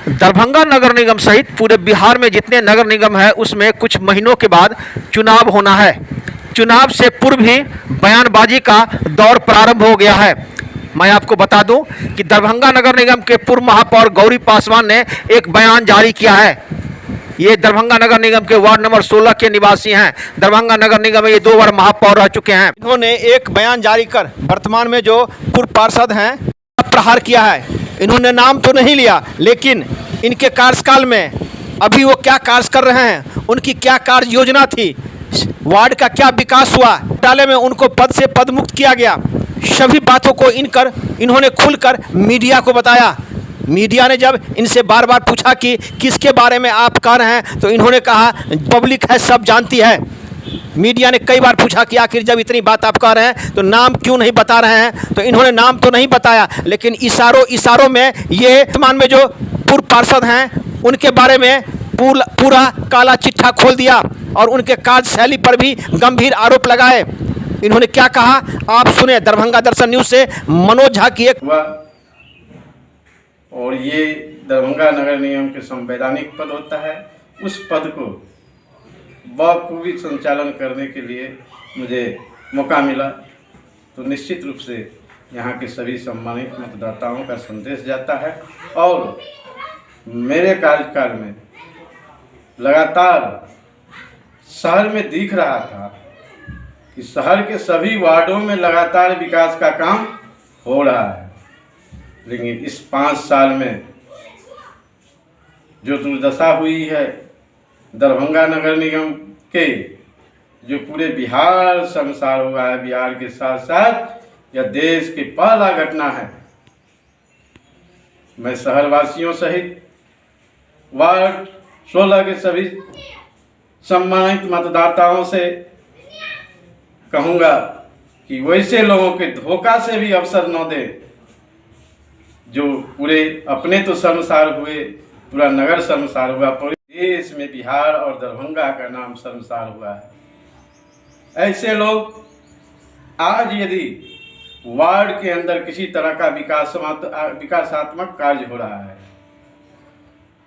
दरभंगा नगर निगम सहित पूरे बिहार में जितने नगर निगम है उसमें कुछ महीनों के बाद चुनाव होना है। चुनाव से पूर्व ही बयानबाजी का दौर प्रारंभ हो गया है। मैं आपको बता दूं कि दरभंगा नगर निगम के पूर्व महापौर गौरी पासवान ने एक बयान जारी किया है। ये दरभंगा नगर निगम के वार्ड नंबर 16 के निवासी हैं। दरभंगा नगर निगम में ये 2 बार महापौर रह चुके हैं। इन्होंने एक बयान जारी कर वर्तमान में जो पूर्व पार्षद हैं प्रहार किया है। इन्होंने नाम तो नहीं लिया, लेकिन इनके कार्यकाल में अभी वो क्या कार्य कर रहे हैं, उनकी क्या कार्य योजना थी, वार्ड का क्या विकास हुआ, घोटाले में उनको पद से पदमुक्त किया गया, सभी बातों को इन्होंने खुलकर मीडिया को बताया। मीडिया ने जब इनसे बार बार पूछा कि किसके बारे में आप कह रहे हैं, तो इन्होंने कहा पब्लिक है, सब जानती है। मीडिया ने कई बार पूछा कि आखिर जब इतनी बात आप कह रहे हैं तो नाम क्यों नहीं बता रहे हैं, तो इन्होंने नाम तो नहीं बताया, लेकिन इशारों में ये वर्तमान में जो पूर्व पार्षद हैं उनके बारे में पूरा काला चिट्ठा खोल दिया और उनके कार्यशैली पर भी गंभीर आरोप लगाए। इन्होंने क्या कहा आप सुने। दरभंगा दर्शन न्यूज से मनोज झा की एक और ये दरभंगा नगर निगम के संवैधानिक पद होता है, उस पद को बखूबी संचालन करने के लिए मुझे मौका मिला, तो निश्चित रूप से यहाँ के सभी सम्मानित मतदाताओं का संदेश जाता है। और मेरे कार्यकाल में लगातार शहर में दिख रहा था कि शहर के सभी वार्डों में लगातार विकास का काम हो रहा है, लेकिन इस 5 साल में जो दुर्दशा हुई है दरभंगा नगर निगम के, जो पूरे बिहार शर्मसार हुआ है, बिहार के साथ साथ यह देश की पहला घटना है। मैं शहरवासियों सहित वार्ड 16 के सभी सम्मानित मतदाताओं से कहूँगा कि वैसे लोगों के धोखा से भी अवसर न दें, जो पूरे अपने तो शर्मसार हुए, पूरा नगर शर्मसार हुआ, पूरे देश में बिहार और दरभंगा का नाम शर्मसार हुआ है। ऐसे लोग आज यदि वार्ड के अंदर किसी तरह का विकासात्मक कार्य हो रहा है,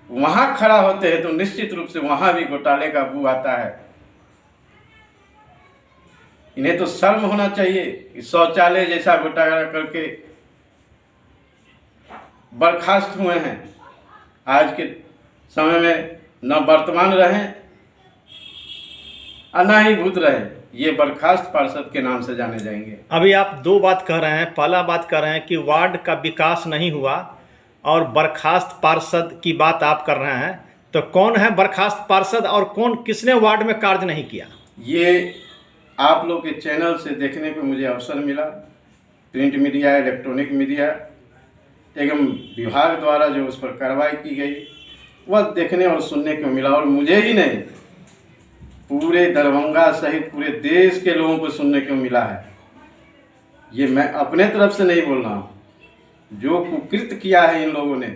वहां खड़ा होते हैं तो निश्चित रूप से वहां भी घोटाले का बू आता है। इन्हें तो शर्म होना चाहिए कि शौचालय जैसा घोटाला करके बर्खास्त हुए हैं। आज के समय में न वर्तमान रहे और न ही भूत रहे, ये बर्खास्त पार्षद के नाम से जाने जाएंगे। अभी आप 2 बात कह रहे हैं। पहला बात कह रहे हैं कि वार्ड का विकास नहीं हुआ और बर्खास्त पार्षद की बात आप कर रहे हैं, तो कौन है बर्खास्त पार्षद और किसने वार्ड में कार्य नहीं किया? ये आप लोग के चैनल से देखने को मुझे अवसर मिला। प्रिंट मीडिया, इलेक्ट्रॉनिक मीडिया एवं विभाग द्वारा जो उस पर कार्रवाई की गई वह देखने और सुनने को मिला, और मुझे ही नहीं पूरे दरभंगा सहित पूरे देश के लोगों को सुनने को मिला है। ये मैं अपने तरफ से नहीं बोल रहा हूँ, जो कुकृत किया है इन लोगों ने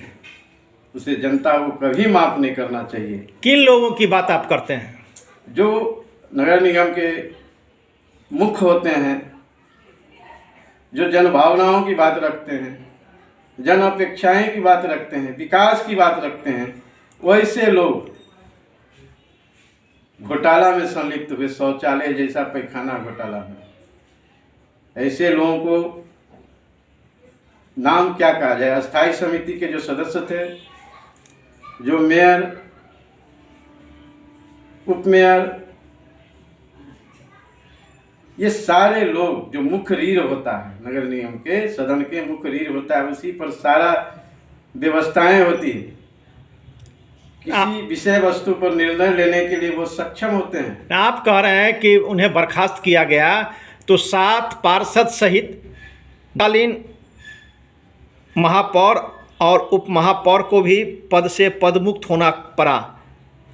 उसे जनता को कभी माफ नहीं करना चाहिए। किन लोगों की बात आप करते हैं? जो नगर निगम के मुख्य होते हैं, जो जन भावनाओं की बात रखते हैं, जन अपेक्षाएं की बात रखते हैं, विकास की बात रखते हैं, वैसे लोग घोटाला में संलिप्त हुए, शौचालय जैसा पैखाना घोटाला में। ऐसे लोगों को नाम क्या कहा जाए? अस्थायी समिति के जो सदस्य थे, जो मेयर, उप मेयर, ये सारे लोग, जो मुख्य रीढ़ होता है नगर निगम के, सदन के मुख्य रीढ़ होता है, उसी पर सारा व्यवस्थाएं होती है। किसी विषय वस्तु पर निर्णय लेने के लिए वो सक्षम होते हैं। आप कह रहे हैं कि उन्हें बर्खास्त किया गया, तो 7 पार्षद सहित तत्कालीन महापौर और उप महापौर को भी पद से पदमुक्त होना पड़ा।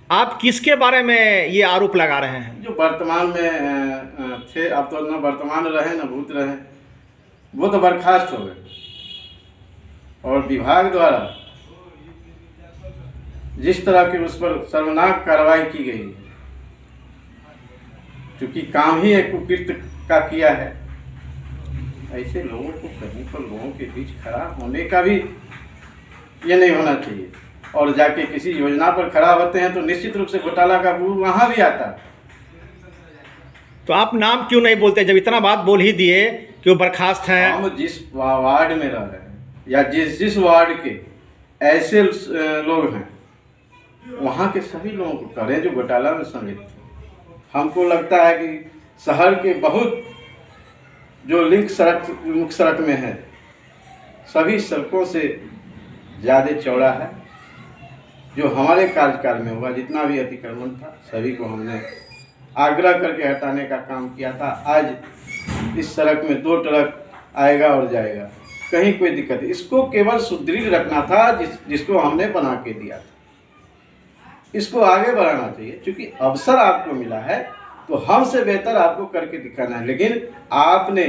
आप किसके बारे में ये आरोप लगा रहे हैं? जो वर्तमान में थे, अब तो न वर्तमान रहे न भूत रहे, वो तो बर्खास्त हो गए। और विभाग द्वारा जिस तरह की उस पर शर्मनाक कार्रवाई की गई, क्योंकि काम ही एक कुकृत्य का किया है, ऐसे लोगों को कहीं पर लोगों के बीच खड़ा होने का भी ये नहीं होना चाहिए। और जाके किसी योजना पर खड़ा होते हैं तो निश्चित रूप से घोटाला का बू वहाँ भी आता है। तो आप नाम क्यों नहीं बोलते जब इतना बात बोल ही दिए कि वो बर्खास्त हैं? हम जिस वार्ड में रह रहे हैं या जिस वार्ड के ऐसे लोग हैं वहाँ के सभी लोगों को करें जो घोटाला में संलिप्त हैं। हमको लगता है कि शहर के बहुत जो लिंक मुख्य सड़क में है सभी सड़कों से ज़्यादा चौड़ा है। जो हमारे कार्यकाल में हुआ जितना भी अतिक्रमण था सभी को हमने आग्रह करके हटाने का काम किया था। आज इस सड़क में 2 ट्रक आएगा और जाएगा, कहीं कोई दिक्कत नहीं। इसको केवल सुदृढ़ रखना था जिसको हमने बना के दिया था। इसको आगे बढ़ाना चाहिए क्योंकि अवसर आपको मिला है तो हमसे बेहतर आपको करके दिखाना है, लेकिन आपने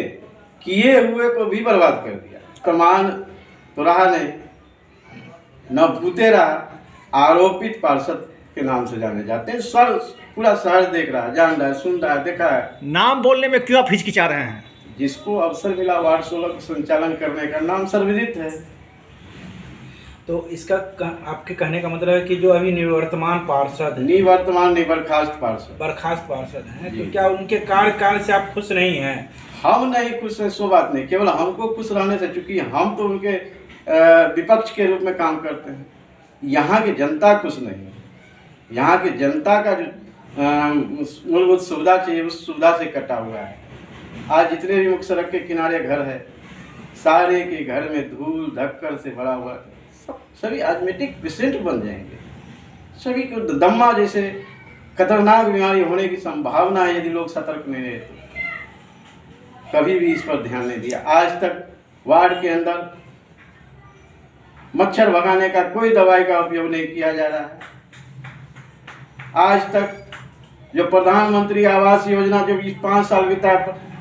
किए हुए को भी बर्बाद कर दिया। कमान तो रहा नहीं, न भूते रहा। आरोपित पार्षद के नाम से जाने जाते हैं। पूरा शहर देख रहा है, जान रहा है, सुन रहा है, देखा है। नाम बोलने में क्यों आप हिचकिचा रहे हैं? जिसको अवसर मिला वार्ड 16 का संचालन करने का नाम सर्वविदित है। तो इसका आपके कहने का मतलब है कि जो अभी निवर्तमान पार्षद बर्खास्त पार्षद हैं तो क्या उनके कार्यकाल से आप खुश नहीं हैं? हम नहीं खुश हैं, सो बात नहीं। केवल हमको खुश रहने से, चूंकि हम तो उनके विपक्ष के रूप में काम करते हैं। यहाँ की जनता खुश नहीं है। यहाँ की जनता का जो मूलभूत सुविधा चाहिए उस सुविधा से कटा हुआ है। आज जितने भी मुख्य सड़क के किनारे घर है सारे के घर में धूल धक्कर से भरा हुआ, सभी एस्मेटिक पेशेंट बन जाएंगे। सभी को दम्मा जैसे खतरनाक बीमारी होने की संभावना है यदि लोग सतर्क नहीं रहे तो। कभी भी इस पर ध्यान नहीं दिया। आज तक वार्ड के अंदर मच्छर भगाने का कोई दवाई का उपयोग नहीं किया जा रहा है। आज तक जो प्रधानमंत्री आवास योजना जो 5 साल बीता,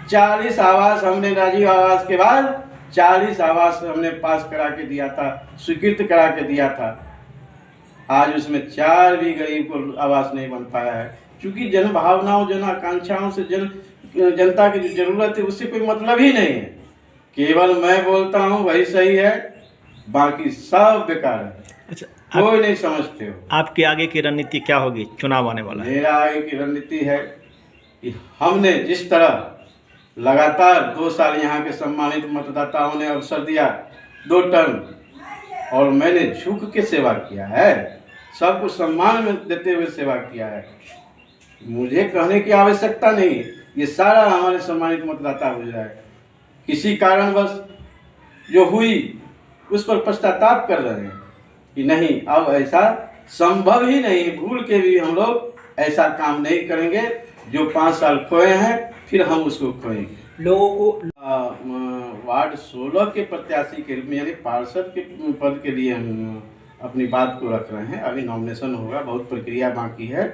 40 आवास हमने राजीव आवास के बाद 40 आवास हमने पास करा के दिया था, स्वीकृत करा के दिया था। आज उसमें 4 भी गरीब को आवास नहीं बन पाया है क्योंकि जन भावनाओं जन आकांक्षाओं से जनता की जो जरूरत है उससे कोई मतलब ही नहीं है। केवल मैं बोलता हूँ वही सही है, बाकी सब बेकार है। अच्छा, कोई नहीं समझते हो। आपकी आगे की रणनीति क्या होगी? चुनाव आने वाला है। मेरा आगे की रणनीति है कि हमने जिस तरह लगातार 2 साल यहाँ के सम्मानित मतदाताओं ने अवसर दिया 2 टर्म, और मैंने झुक के सेवा किया है, सबको सम्मान में देते हुए सेवा किया है। मुझे कहने की आवश्यकता नहीं, ये सारा हमारे सम्मानित मतदाता हो जाए। किसी कारणवश जो हुई उस पर पश्चाताप कर रहे हैं कि नहीं अब ऐसा संभव ही नहीं, भूल के भी हम लोग ऐसा काम नहीं करेंगे। जो 5 साल खोए हैं फिर हम उसको खोएंगे। लोगों को वार्ड 16 के प्रत्याशी के रूप में यानी पार्षद के पद के लिए हम अपनी बात को रख रहे हैं। अभी नॉमिनेशन होगा, बहुत प्रक्रिया बाकी है,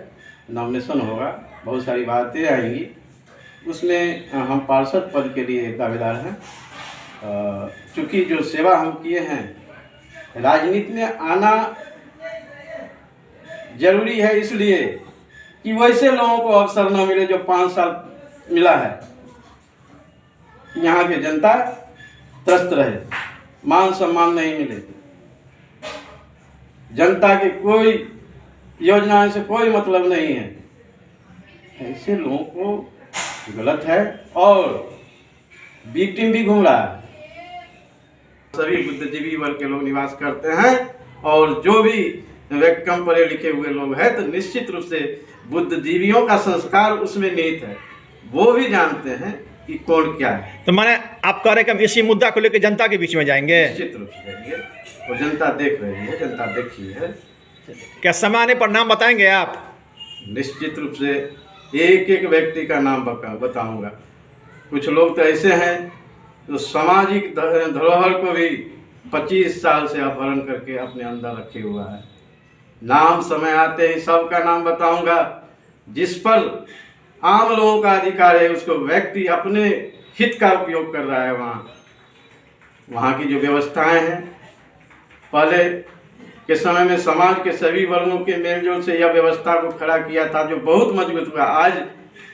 नॉमिनेशन होगा, बहुत सारी बातें आएंगी, उसमें हम पार्षद पद के लिए दावेदार हैं। चूँकि जो सेवा हम किए हैं राजनीति में आना जरूरी है, इसलिए कि वैसे लोगों को अवसर न मिले जो 5 साल मिला है। यहाँ की जनता त्रस्त रहे, मान सम्मान नहीं मिले, जनता की कोई योजनाएं से कोई मतलब नहीं है, ऐसे लोगों को गलत है। और बी टीम भी घूम रहा है। सभी बुद्धिजीवी वर्ग के लोग निवास करते हैं और जो भी व्यक्ति कम पढ़े लिखे हुए लोग हैं तो निश्चित रूप से बुद्धिजीवियों का संस्कार उसमें निहित है, वो भी जानते हैं कि कौन क्या है। तो माने आप कह रहे हैं कि हम इसी मुद्दा को लेकर जनता के बीच में जाएंगे? निश्चित रूप से जाएंगे, वो जनता देख रही है, जनता देखी है। क्या समय आने पर नाम बताएंगे आप? निश्चित रूप से एक एक व्यक्ति का नाम बताऊंगा। कुछ लोग तो ऐसे हैं जो सामाजिक धरोहर को भी 25 साल से अपहरण करके अपने अंदर रखे हुआ है। नाम समय आते ही सबका नाम बताऊंगा। जिस पर आम लोगों का अधिकार है उसको व्यक्ति अपने हित का उपयोग कर रहा है। वहाँ की जो व्यवस्थाएं हैं, पहले के समय में समाज के सभी वर्गों के मेलजोल से यह व्यवस्था को खड़ा किया था जो बहुत मजबूत हुआ, आज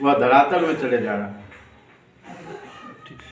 वह धरातल में चले जा रहा है।